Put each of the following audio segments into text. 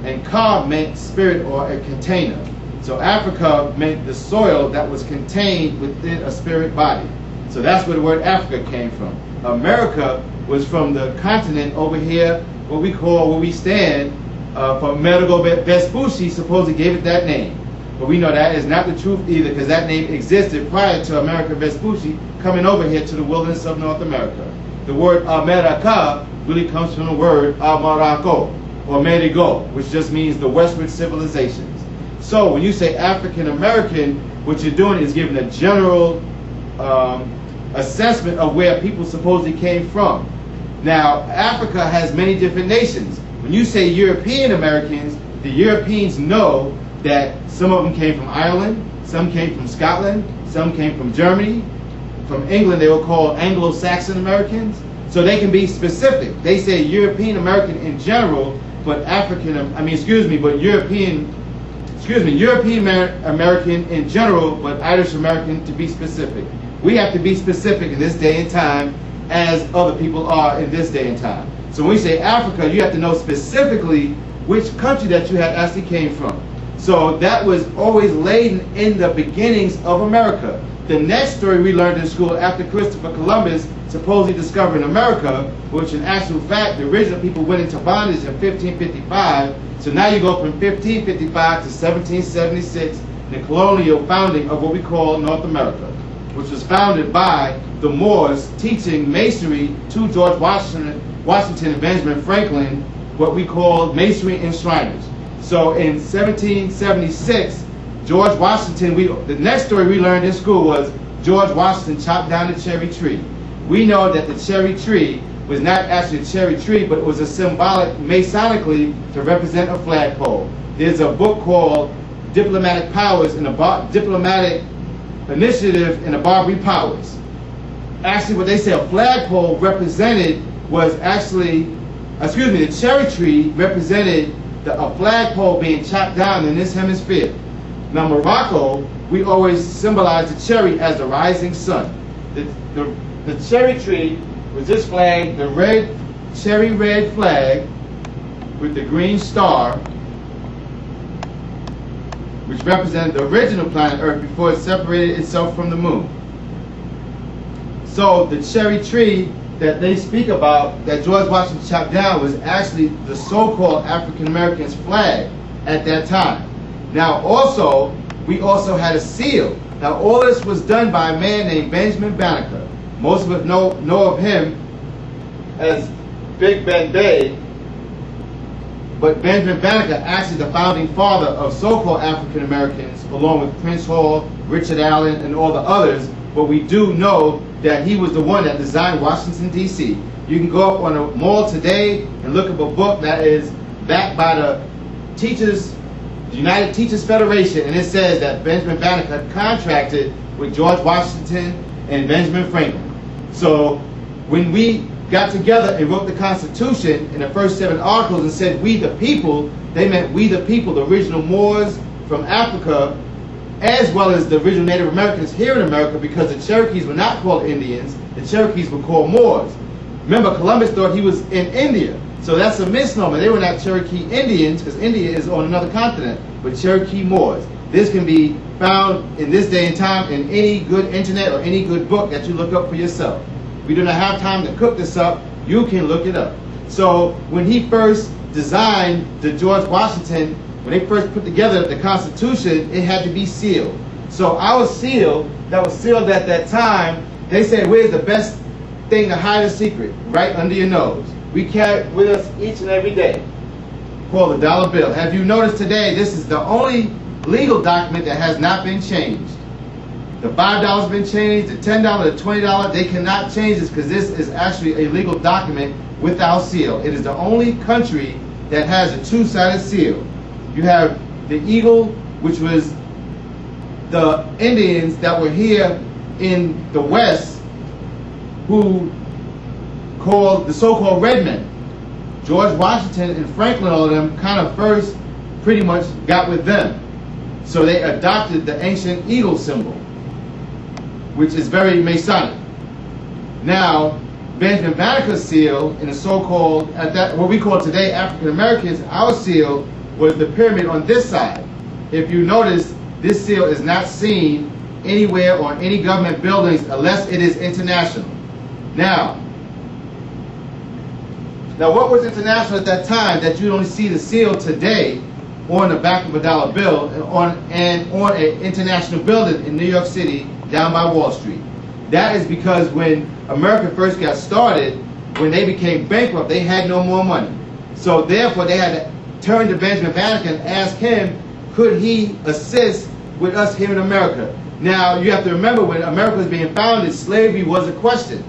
and Ka meant spirit or a container. So Africa meant the soil that was contained within a spirit body. So that's where the word Africa came from. America was from the continent over here, what we call, where we stand, from Amerigo Vespucci supposedly gave it that name. But we know that is not the truth either, because that name existed prior to Amerigo Vespucci coming over here to the wilderness of North America. The word America really comes from the word Amaraco, or Amerigo, which just means the westward civilizations. So when you say African American, what you're doing is giving a general assessment of where people supposedly came from. Now, Africa has many different nations. When you say European Americans, the Europeans know that some of them came from Ireland, some came from Scotland, some came from Germany. From England, they were called Anglo-Saxon Americans. So they can be specific. They say European American in general, but European American in general, but Irish American to be specific. We have to be specific in this day and time as other people are in this day and time. So when we say Africa, you have to know specifically which country that you had actually came from. So that was always laden in the beginnings of America. The next story we learned in school after Christopher Columbus supposedly discovering America, which in actual fact, the original people went into bondage in 1555. So now you go from 1555 to 1776, the colonial founding of what we call North America, which was founded by the Moors teaching masonry to George Washington and Benjamin Franklin, what we call masonry enshriners. So in 1776, George Washington, the next story we learned in school was George Washington chopped down the cherry tree. We know that the cherry tree was not actually a cherry tree, but it was a symbolic, masonically, to represent a flagpole. There's a book called Diplomatic Powers and Diplomatic Initiative in the Barbary Powers. Actually, what they say a flagpole represented was actually, the cherry tree represented a flagpole being chopped down in this hemisphere. Now, Morocco, we always symbolize the cherry as the rising sun. The cherry tree was this flag, the cherry red flag with the green star, which represented the original planet Earth before it separated itself from the moon. So the cherry tree that they speak about, that George Washington chopped down, was actually the so-called African Americans' flag at that time. Now also, we also had a seal. Now all this was done by a man named Benjamin Banneker. Most of us know of him as Big Ben Bay, but Benjamin Banneker, actually the founding father of so-called African Americans, along with Prince Hall, Richard Allen, and all the others. But we do know that he was the one that designed Washington, D.C. You can go up on a mall today and look up a book that is backed by the United Teachers Federation, and it says that Benjamin Banneker contracted with George Washington and Benjamin Franklin. So when we got together and wrote the Constitution in the first 7 articles and said we the people, they meant we the people, the original Moors from Africa, as well as the original Native Americans here in America, because the Cherokees were not called Indians, the Cherokees were called Moors. Remember, Columbus thought he was in India, so that's a misnomer. They were not Cherokee Indians, because India is on another continent, but Cherokee Moors. This can be found in this day and time in any good internet or any good book that you look up for yourself. We do not have time to cook this up. You can look it up. So when he first designed the George Washington, when they first put together the Constitution, it had to be sealed. So our seal that was sealed at that time, they said, where's the best thing to hide a secret? Right under your nose. We carry it with us each and every day, called the dollar bill. Have you noticed today, this is the only legal document that has not been changed. The $5 has been changed, the $10, the $20, they cannot change this because this is actually a legal document without seal. It is the only country that has a two-sided seal. You have the eagle, which was the Indians that were here in the West who called the so-called red men. George Washington and Franklin, all of them, kind of first pretty much got with them. So they adopted the ancient eagle symbol, which is very Masonic. Now, Benjamin Banneker's seal in the so-called, what we call today African Americans, our seal was the pyramid on this side. If you notice, this seal is not seen anywhere on any government buildings unless it is international. Now what was international at that time that you don't see the seal today on the back of a dollar bill and on an international building in New York City down by Wall Street? That is because when America first got started, when they became bankrupt, they had no more money. So therefore they had to turn to Benjamin Banneker and ask him, could he assist with us here in America? Now you have to remember, when America was being founded, slavery was a question.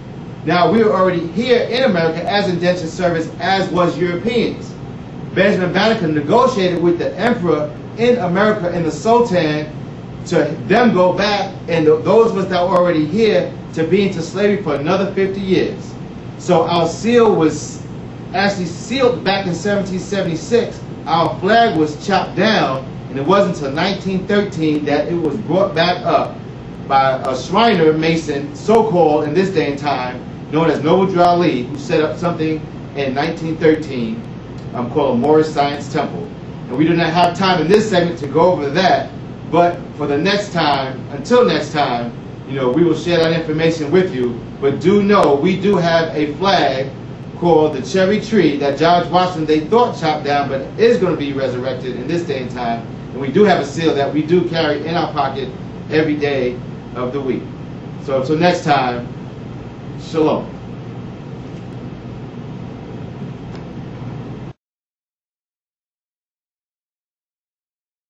Now we were already here in America as indentured servants, as was Europeans. Benjamin Banneker negotiated with the emperor in America and the Sultan to them go back, and those of us that were already here to be into slavery for another 50 years. So our seal was actually sealed back in 1776. Our flag was chopped down, and it wasn't until 1913 that it was brought back up by a Shriner Mason, so-called in this day and time, known as Noble Drew Ali, who set up something in 1913 called a Moorish Science Temple. And we do not have time in this segment to go over that, but for the next time, until next time, we will share that information with you. But do know, we do have a flag called the cherry tree that George Washington, they thought, chopped down, but is going to be resurrected in this day and time. And we do have a seal that we do carry in our pocket every day of the week. So until next time, shalom.